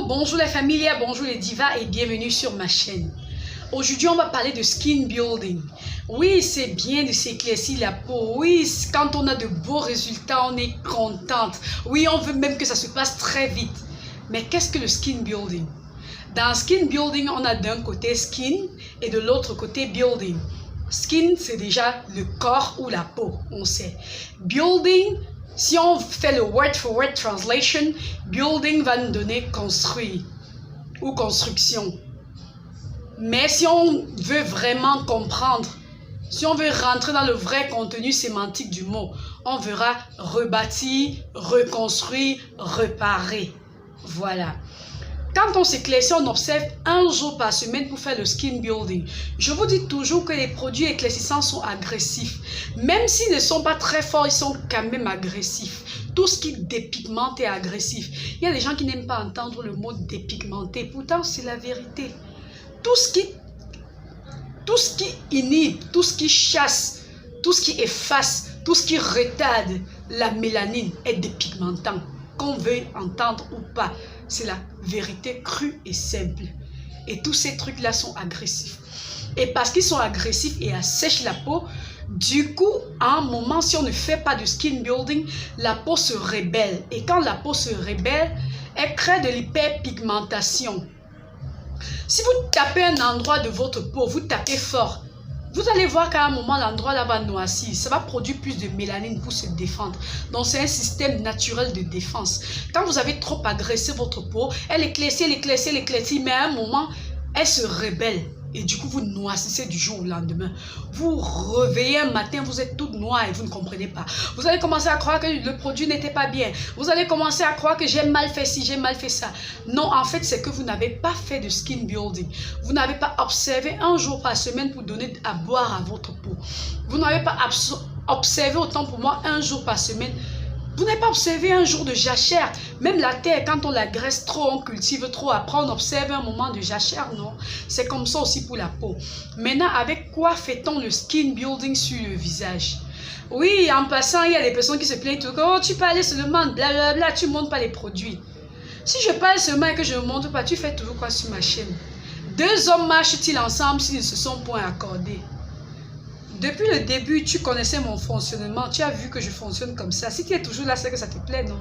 Bonjour les familiers, bonjour les divas et bienvenue sur ma chaîne. Aujourd'hui, on va parler de skin building. Oui, c'est bien de s'éclaircir la peau. Oui, quand on a de beaux résultats, on est contente. Oui, on veut même que ça se passe très vite. Mais qu'est-ce que le skin building? Dans skin building, on a d'un côté skin et de l'autre côté building. Skin, c'est déjà le corps ou la peau, on sait. Building, si on fait le word for word translation, building va nous donner construire ou construction. Mais si on veut vraiment comprendre, si on veut rentrer dans le vrai contenu sémantique du mot, on verra rebâtir, reconstruire, réparer. Voilà. Quand on s'éclaircit, on observe un jour par semaine pour faire le skin building. Je vous dis toujours que les produits éclaircissants sont agressifs. Même s'ils ne sont pas très forts, ils sont quand même agressifs. Tout ce qui dépigmente est agressif. Il y a des gens qui n'aiment pas entendre le mot dépigmenter. Pourtant, c'est la vérité. Tout ce qui inhibe, tout ce qui chasse, tout ce qui efface, tout ce qui retarde la mélanine est dépigmentant. Qu'on veuille entendre ou pas, c'est la vérité crue et simple. Et tous ces trucs-là sont agressifs. Et parce qu'ils sont agressifs et assèchent la peau, du coup, à un moment, si on ne fait pas de skin building, la peau se rébelle. Et quand la peau se rébelle, elle crée de l'hyperpigmentation. Si vous tapez un endroit de votre peau, vous tapez fort, vous allez voir qu'à un moment, l'endroit là va noircir. Ça va produire plus de mélanine pour se défendre. Donc, c'est un système naturel de défense. Quand vous avez trop agressé votre peau, elle éclaircit, mais à un moment, elle se rébelle. Et du coup, vous noircissez du jour au lendemain. Vous réveillez un matin, vous êtes toute noire et vous ne comprenez pas. Vous allez commencer à croire que le produit n'était pas bien. Vous allez commencer à croire que j'ai mal fait ci, j'ai mal fait ça. Non, en fait, c'est que vous n'avez pas fait de skin building. Vous n'avez pas observé un jour par semaine pour donner à boire à votre peau. Vous n'avez pas observé, autant pour moi, un jour par semaine. Vous n'avez pas observé un jour de jachère. Même la terre, quand on la graisse trop, on cultive trop. Après, on observe un moment de jachère, non? C'est comme ça aussi pour la peau. Maintenant, avec quoi fait-on le skin building sur le visage? Oui, en passant, il y a des personnes qui se plaignent tout. Oh, tu parles seulement, blablabla, tu ne montres pas les produits. Si je parle seulement et que je ne montre pas, tu fais toujours quoi sur ma chaîne? Deux hommes marchent-ils ensemble s'ils ne se sont point accordés? Depuis le début, tu connaissais mon fonctionnement. Tu as vu que je fonctionne comme ça. Si tu es toujours là, c'est que ça te plaît, non?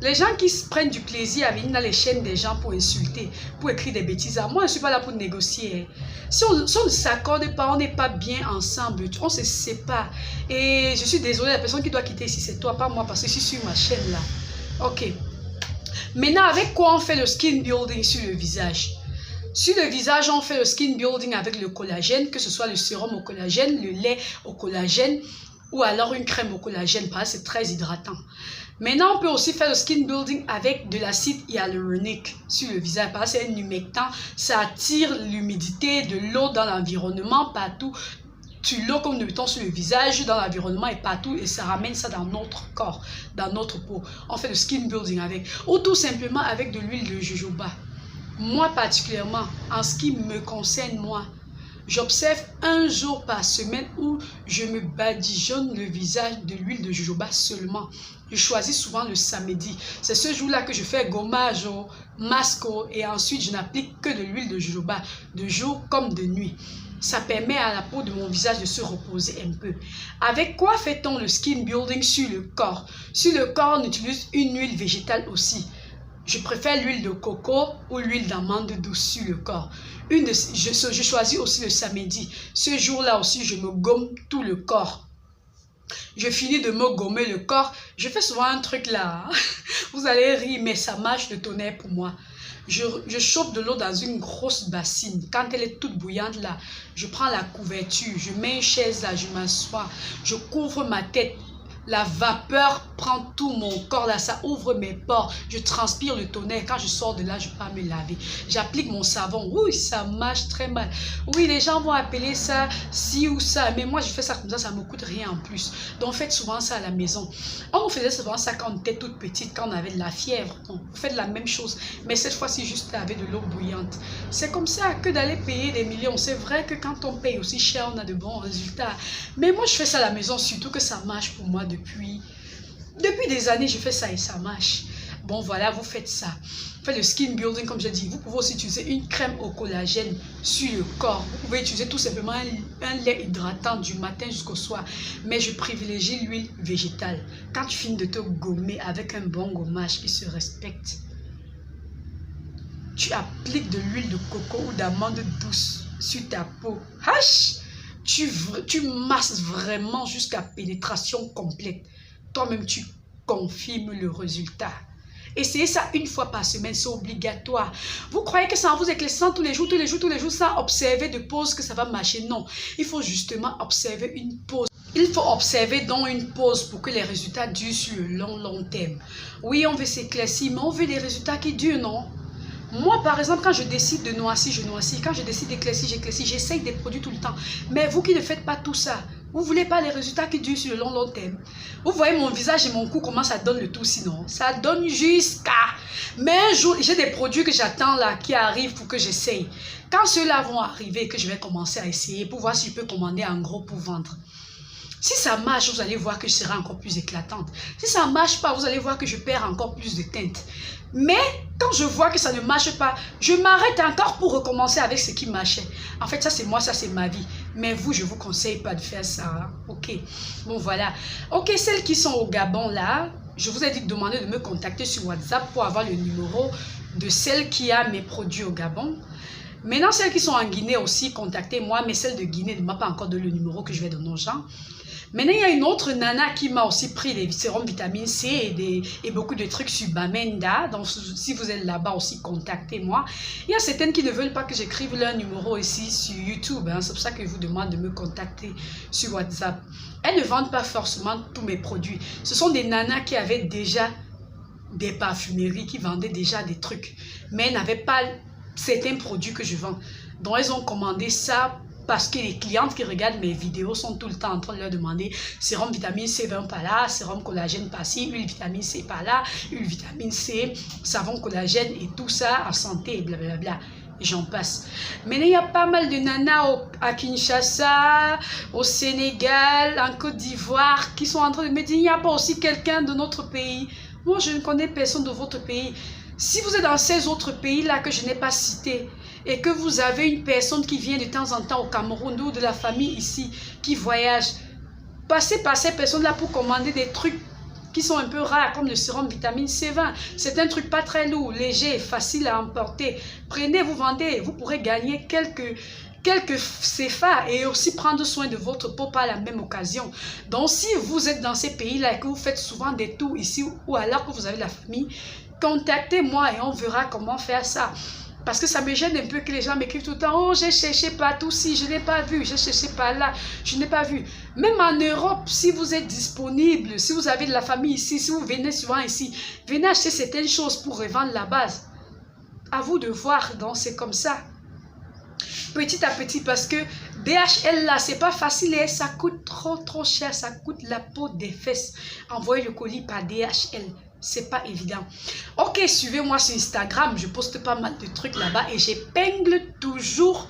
Les gens qui se prennent du plaisir à venir dans les chaînes des gens pour insulter, pour écrire des bêtises. Moi, je ne suis pas là pour négocier. Si on ne s'accorde pas, on n'est pas bien ensemble. On se sépare. Et je suis désolée, la personne qui doit quitter ici, c'est toi, pas moi, parce que je suis sur ma chaîne là. Ok. Maintenant, avec quoi on fait le skin building sur le visage? Sur le visage, on fait le skin building avec le collagène, que ce soit le sérum au collagène, le lait au collagène ou alors une crème au collagène, parce que c'est très hydratant. Maintenant, on peut aussi faire le skin building avec de l'acide hyaluronique sur le visage, parce que c'est un humectant, ça attire l'humidité de l'eau dans l'environnement partout. Tu l'eau comme nous mettons sur le visage, dans l'environnement et partout, et ça ramène ça dans notre corps, dans notre peau. On fait le skin building avec, ou tout simplement avec de l'huile de jojoba. Moi particulièrement, en ce qui me concerne, moi, j'observe un jour par semaine où je me badigeonne le visage de l'huile de jojoba seulement. Je choisis souvent le samedi. C'est ce jour-là que je fais gommage, masque et ensuite je n'applique que de l'huile de jojoba, de jour comme de nuit. Ça permet à la peau de mon visage de se reposer un peu. Avec quoi fait-on le skin building sur le corps? Sur le corps, on utilise une huile végétale aussi. Je préfère l'huile de coco ou l'huile d'amande douce sur le corps. Je choisis aussi le samedi. Ce jour-là aussi, je me gomme tout le corps. Je finis de me gommer le corps. Je fais souvent un truc là. Vous allez rire, mais ça marche de tonnerre pour moi. Je chauffe de l'eau dans une grosse bassine. Quand elle est toute bouillante là, je prends la couverture. Je mets une chaise là, je m'assois. Je couvre ma tête. La vapeur prend tout mon corps là, ça ouvre mes pores. Je transpire le tonnerre. Quand je sors de là, je pars me laver. J'applique mon savon. Oui, ça marche très mal. Oui, les gens vont appeler ça ci ou ça. Mais moi, je fais ça comme ça me coûte rien en plus. Donc, faites souvent ça à la maison. On faisait souvent ça quand on était toute petite, quand on avait de la fièvre. Donc, vous faites la même chose. Mais cette fois-ci, juste avec de l'eau bouillante. C'est comme ça que d'aller payer des millions. C'est vrai que quand on paye aussi cher, on a de bons résultats. Mais moi, je fais ça à la maison, surtout que ça marche pour moi depuis des années. Je fais ça et ça marche. Bon, voilà, vous faites ça. Vous faites le skin building, comme j'ai dit. Vous pouvez aussi utiliser une crème au collagène sur le corps. Vous pouvez utiliser tout simplement un lait hydratant du matin jusqu'au soir. Mais je privilégie l'huile végétale. Quand tu finis de te gommer avec un bon gommage qui se respecte, tu appliques de l'huile de coco ou d'amande douce sur ta peau. Hache! Tu masses vraiment jusqu'à pénétration complète. Toi-même, tu confirmes le résultat. Essayez ça une fois par semaine, c'est obligatoire. Vous croyez que ça en vous éclaircissant tous les jours, sans observer de pause que ça va marcher? Non, il faut justement observer une pause. Il faut observer donc une pause pour que les résultats durent sur le long terme. Oui, on veut s'éclaircir, mais on veut des résultats qui durent, non? Moi, par exemple, quand je décide de noircir, je noircis. Quand je décide d'éclaircir, j'éclaircis. J'essaye des produits tout le temps. Mais vous qui ne faites pas tout ça, vous ne voulez pas les résultats qui durent sur le long terme. Vous voyez mon visage et mon cou, comment ça donne le tout sinon. Ça donne jusqu'à... Mais un jour, j'ai des produits que j'attends là, qui arrivent pour que j'essaye. Quand ceux-là vont arriver, que je vais commencer à essayer pour voir si je peux commander en gros pour vendre. Si ça marche, vous allez voir que je serai encore plus éclatante. Si ça ne marche pas, vous allez voir que je perds encore plus de teinte. Mais quand je vois que ça ne marche pas, je m'arrête encore pour recommencer avec ce qui marchait. En fait, ça c'est moi, ça c'est ma vie. Mais vous, je ne vous conseille pas de faire ça. Hein? Ok, bon voilà. Ok, celles qui sont au Gabon là, je vous ai dit de demander de me contacter sur WhatsApp pour avoir le numéro de celle qui a mes produits au Gabon. Maintenant, celles qui sont en Guinée aussi, contactez-moi, mais celle de Guinée ne m'a pas encore donné le numéro que je vais donner aux gens. Maintenant, il y a une autre nana qui m'a aussi pris des sérums vitamine C et beaucoup de trucs sur Bamenda. Donc, si vous êtes là-bas aussi, contactez-moi. Il y a certaines qui ne veulent pas que j'écrive leur numéro ici sur YouTube. Hein. C'est pour ça que je vous demande de me contacter sur WhatsApp. Elles ne vendent pas forcément tous mes produits. Ce sont des nanas qui avaient déjà des parfumeries, qui vendaient déjà des trucs. Mais elles n'avaient pas certains produits que je vends. Donc, elles ont commandé ça parce que les clientes qui regardent mes vidéos sont tout le temps en train de leur demander sérum vitamine C 20 par là, sérum collagène par-ci, huile vitamine C par là, huile vitamine C, savon collagène et tout ça à santé et blablabla. Et j'en passe. Maintenant, il y a pas mal de nanas à Kinshasa, au Sénégal, en Côte d'Ivoire qui sont en train de me dire il n'y a pas aussi quelqu'un de notre pays. Moi, je ne connais personne de votre pays. Si vous êtes dans ces autres pays-là que je n'ai pas cités, et que vous avez une personne qui vient de temps en temps au Cameroun ou de la famille ici qui voyage, passez par ces personnes-là pour commander des trucs qui sont un peu rares comme le sérum vitamine C20. C'est un truc pas très lourd, léger, facile à emporter. Prenez, vous vendez, vous pourrez gagner quelques CFA et aussi prendre soin de votre peau par la même occasion. Donc si vous êtes dans ces pays-là et que vous faites souvent des tours ici ou alors que vous avez la famille, contactez-moi et on verra comment faire ça. Parce que ça me gêne un peu que les gens m'écrivent tout le temps. Oh, j'ai cherché partout, si je n'ai pas vu. J'ai cherché par là, je n'ai pas vu. Même en Europe, si vous êtes disponible, si vous avez de la famille ici, si vous venez souvent ici, venez acheter certaines choses pour revendre la base. À vous de voir, donc c'est comme ça. Petit à petit, parce que DHL là, c'est pas facile et ça coûte trop cher. Ça coûte la peau des fesses. Envoyer le colis par DHL. C'est pas évident. Ok, suivez-moi sur Instagram. Je poste pas mal de trucs là-bas et j'épingle toujours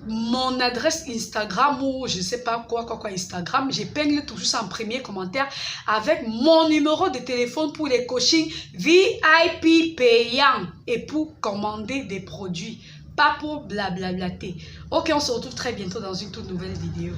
mon adresse Instagram ou je sais pas quoi Instagram. J'épingle toujours ça en premier commentaire avec mon numéro de téléphone pour les coachings VIP payants et pour commander des produits. Pas pour blablablater. Ok, on se retrouve très bientôt dans une toute nouvelle vidéo.